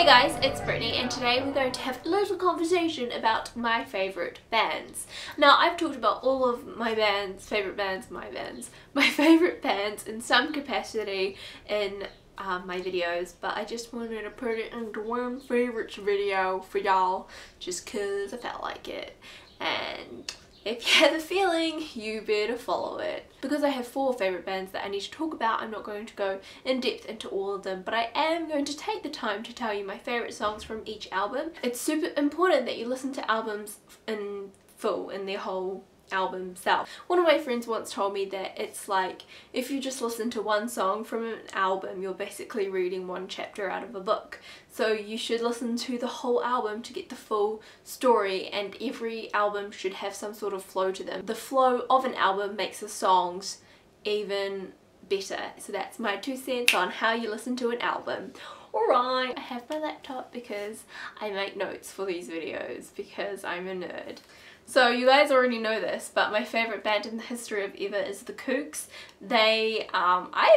guys, it's Brittany and today we're going to have a little conversation about my favourite bands. Now I've talked about all of my favourite bands in some capacity in my videos, but I just wanted to put it into one favourites video for y'all just cause I felt like it. And if you have a feeling, you better follow it. Because I have 4 favourite bands that I need to talk about, I'm not going to go in depth into all of them, but I am going to take the time to tell you my favourite songs from each album. It's super important that you listen to albums in full, in their whole album self. One of my friends once told me that it's like if you just listen to one song from an album, you're basically reading one chapter out of a book. So you should listen to the whole album to get the full story, and every album should have some sort of flow to them. The flow of an album makes the songs even better. So that's my 2 cents on how you listen to an album. Alright, I have my laptop because I make notes for these videos because I'm a nerd. So you guys already know this, but my favourite band in the history of ever is the Kooks. I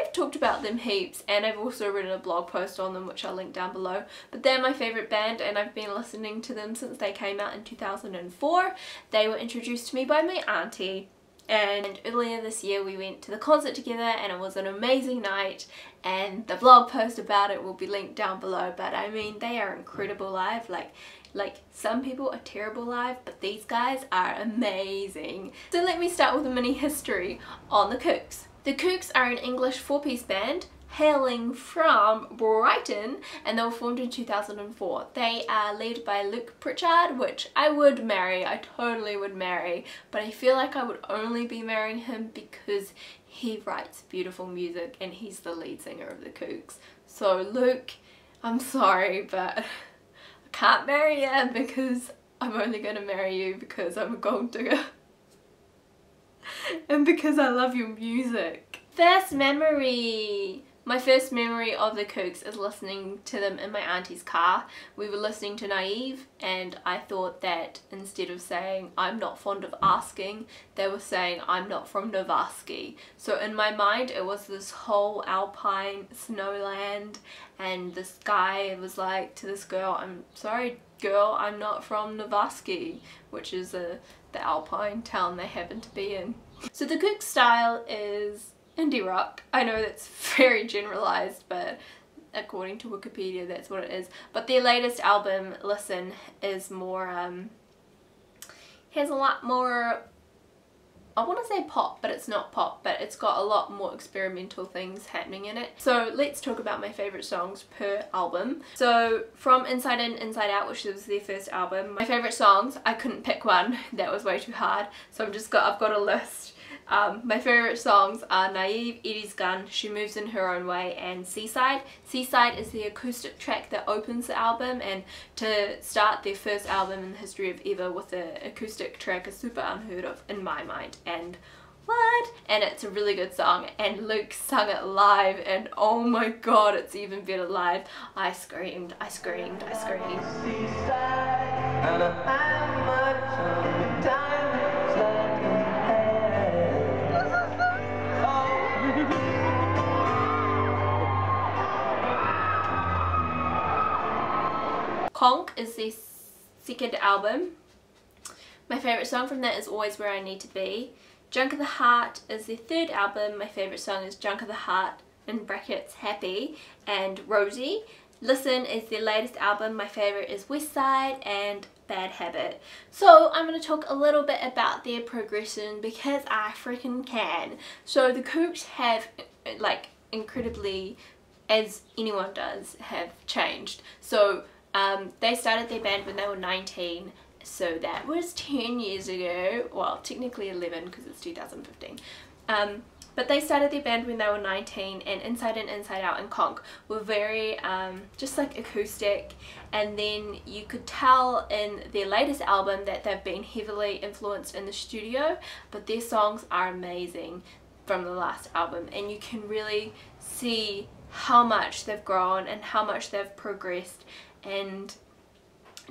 have talked about them heaps, and I've also written a blog post on them which I'll link down below. But they're my favourite band and I've been listening to them since they came out in 2004. They were introduced to me by my auntie, and earlier this year we went to the concert together and it was an amazing night, and the blog post about it will be linked down below. But I mean, they are incredible live. Like some people are terrible live, but these guys are amazing. So let me start with a mini history on the Kooks. The Kooks are an English 4-piece band hailing from Brighton, and they were formed in 2004. They are led by Luke Pritchard, which I would marry, I totally would marry, but I feel like I would only be marrying him because he writes beautiful music and he's the lead singer of the Kooks. So Luke, I'm sorry, but can't marry you because I'm only going to marry you because I'm a gold digger and because I love your music. First memory. My first memory of the Kooks is listening to them in my auntie's car. We were listening to Naive, and I thought that instead of saying I'm not fond of asking, they were saying I'm not from Novaski. So in my mind it was this whole alpine snowland, and this guy was like to this girl, I'm sorry girl, I'm not from Novaski, which is the alpine town they happen to be in. So the Kooks style is indie rock. I know that's very generalized, but according to Wikipedia that's what it is. But their latest album, Listen, is more has a lot more, I want to say pop, but it's not pop, but it's got a lot more experimental things happening in it. So let's talk about my favourite songs per album. So from Inside In, Inside Out, which was their first album, my favourite songs, I couldn't pick one, that was way too hard, so I've got a list. My favourite songs are Naive, Eddie's Gun, She Moves in Her Own Way, and Seaside. Seaside is the acoustic track that opens the album, and to start their first album in the history of ever with an acoustic track is super unheard of in my mind. And what? And it's a really good song, and Luke sung it live, and oh my god, it's even better live. I screamed, I screamed, I screamed. Conk is their second album. My favourite song from that is Always Where I Need to Be. Junk of the Heart is their third album. My favourite song is Junk of the Heart, in brackets, Happy, and Rosie. Listen is their latest album. My favourite is West Side and Bad Habit. So I'm going to talk a little bit about their progression because I freaking can. So the Kooks have, like, incredibly, as anyone does, have changed. So they started their band when they were 19, so that was 10 years ago. Well, technically 11 because it's 2015. But they started their band when they were 19, and Inside In, Inside Out and Conk were very just like acoustic, and then you could tell in their latest album that they've been heavily influenced in the studio, but their songs are amazing from the last album, and you can really see how much they've grown and how much they've progressed and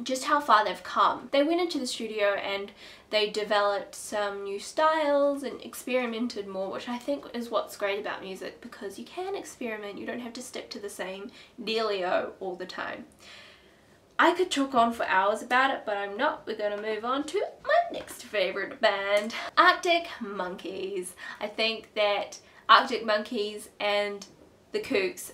just how far they've come. They went into the studio and they developed some new styles and experimented more, which I think is what's great about music, because you can experiment, you don't have to stick to the same dealio all the time. I could talk on for hours about it, but I'm not. We're going to move on to my next favourite band, Arctic Monkeys. I think that Arctic Monkeys and the Kooks,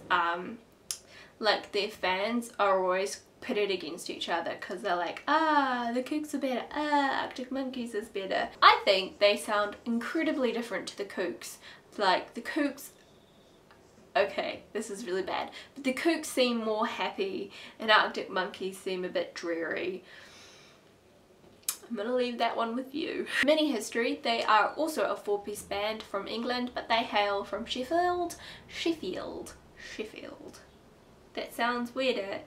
like their fans are always pitted against each other because they're like, the Kooks are better, Arctic Monkeys is better. I think they sound incredibly different to the Kooks. Like the Kooks, okay, this is really bad, but the Kooks seem more happy and Arctic Monkeys seem a bit dreary. I'm gonna leave that one with you. Mini history, they are also a 4-piece band from England, but they hail from Sheffield. That sounds weirder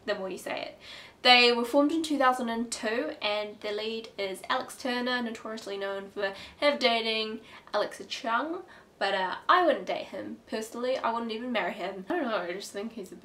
the more you say it. They were formed in 2002 and the lead is Alex Turner, notoriously known for dating Alexa Chung, but I wouldn't date him personally. I wouldn't even marry him. I don't know, I just think he's just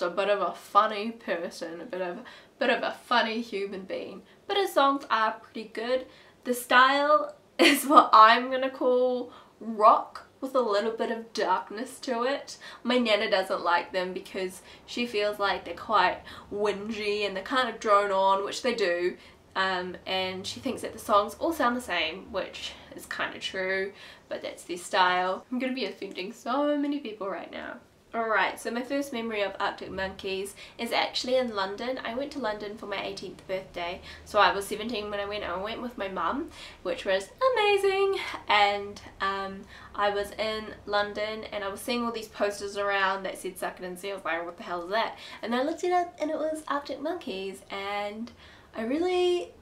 a bit of a funny person, a bit of a funny human being. But his songs are pretty good. The style is what I'm gonna call rock with a little bit of darkness to it. My nana doesn't like them because she feels like they're quite whingy and they're kind of drone on, which they do, and she thinks that the songs all sound the same, which is kind of true, but that's their style. I'm gonna be offending so many people right now. Alright, so my first memory of Arctic Monkeys is actually in London. I went to London for my 18th birthday. So I was 17 when I went with my mum, which was amazing. And I was in London and I was seeing all these posters around that said Suck It and See. I was like, what the hell is that? And then I looked it up and it was Arctic Monkeys, and I really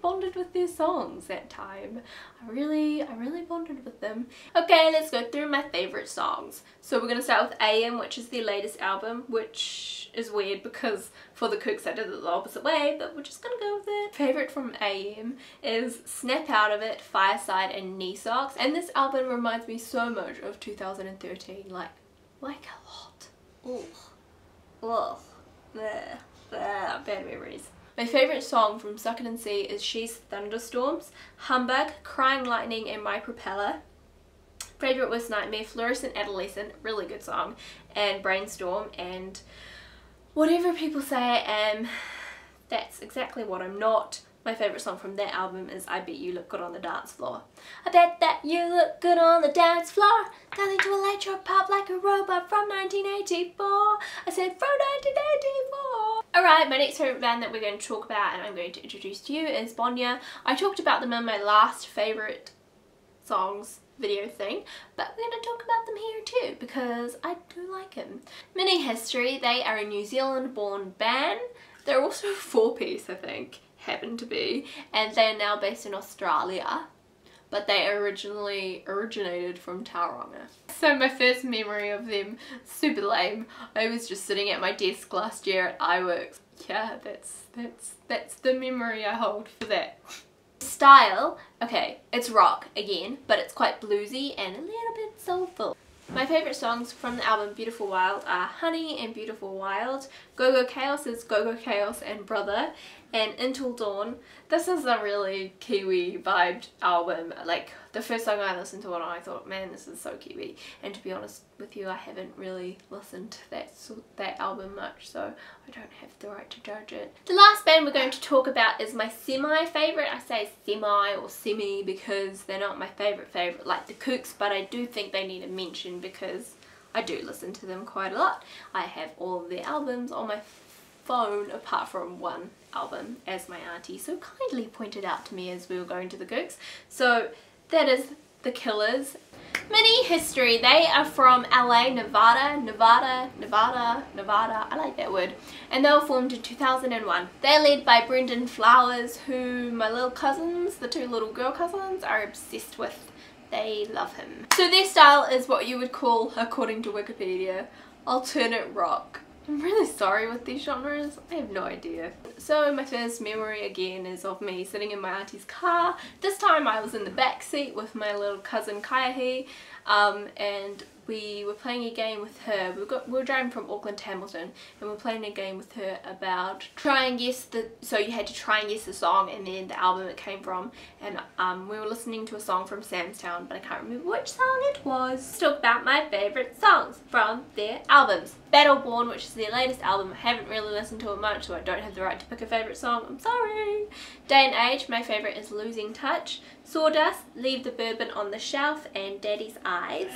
bonded with their songs that time. I really bonded with them. Okay, let's go through my favourite songs. So we're going to start with AM, which is their latest album, which is weird because for the Kooks I did it the opposite way, but we're just going to go with it. Favourite from AM is Snap Out of It, Fireside and Knee Socks, and this album reminds me so much of 2013, like a lot. Ugh. Bad memories. My favourite song from Suck It and See is She's Thunderstorms, Humbug, Crying Lightning and My Propeller. Favourite was Nightmare, Fluorescent Adolescent, really good song, and Brainstorm, and Whatever People Say I Am, that's exactly what I'm not. My favourite song from that album is I Bet You Look Good on the Dance Floor. I bet that you look good on the dance floor, darling, to electro pop like a robot from 1984. I said from 1984. Alright, my next favourite band that we're going to talk about and I'm going to introduce to you is Bonjah. I talked about them in my last favourite songs video thing, but we're going to talk about them here too because I do like them. Mini history, they are a New Zealand born band. They're also 4-piece, I think, happen to be, and they're now based in Australia, but they originally originated from Tauranga. So my first memory of them, super lame. I was just sitting at my desk last year at iWorks. Yeah, that's the memory I hold for that. Style, okay, it's rock again, but it's quite bluesy and a little bit soulful. My favourite songs from the album Beautiful Wild are Honey and Beautiful Wild, Go Go Chaos is Go Go Chaos and Brother, and Until Dawn. This is a really Kiwi vibed album. Like, the first song I listened to it I thought, man, this is so Kiwi, and to be honest with you, I haven't really listened to that album much, so I don't have the right to judge it. The last band we're going to talk about is my semi-favourite. I say semi or semi because they're not my favourite like the Kooks, but I do think they need a mention because I do listen to them quite a lot. I have all of their albums on my phone apart from one album, as my auntie so kindly pointed out to me as we were going to the Kooks. So that is The Killers. Mini history, they are from LA, Nevada, I like that word, and they were formed in 2001. They're led by Brendan Flowers, who my little cousins, the 2 little girl cousins, are obsessed with. They love him. So their style is what you would call, according to Wikipedia, alternate rock. I'm really sorry with these genres, I have no idea. So my first memory again is of me sitting in my auntie's car. This time I was in the back seat with my little cousin Kaiahi, and we were playing a game with her. We were driving from Auckland to Hamilton, and we were playing a game with her about try and guess so you had to try and guess the song and then the album it came from, and we were listening to a song from Samstown, but I can't remember which song it was. Let's talk about my favourite songs from their albums. Battleborn, which is their latest album. I haven't really listened to it much, so I don't have the right to pick a favourite song. I'm sorry. Day and Age, my favourite is Losing Touch. Sawdust, Leave the Bourbon on the Shelf, and Daddy's Eyes.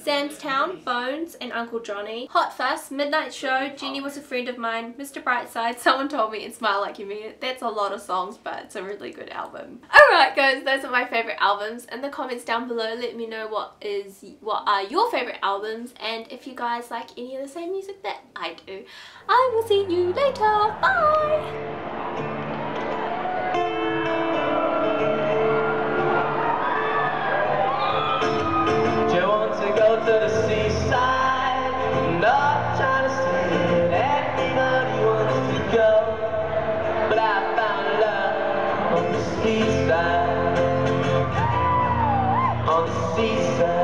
Samstown, Bones, and Uncle Johnny. Hot Fuss, Midnight Show, Jenny Was a Friend of Mine, Mr. Brightside, Someone Told Me, and Smile Like You Mean It. That's a lot of songs, but it's a really good album. Alright guys, those are my favourite albums. In the comments down below, let me know what are your favourite albums, and if you guys like any of the same music that I do. I will see you later. Bye! Go to the seaside, not trying to say that anybody wants to go, but I found love on the seaside, on the seaside.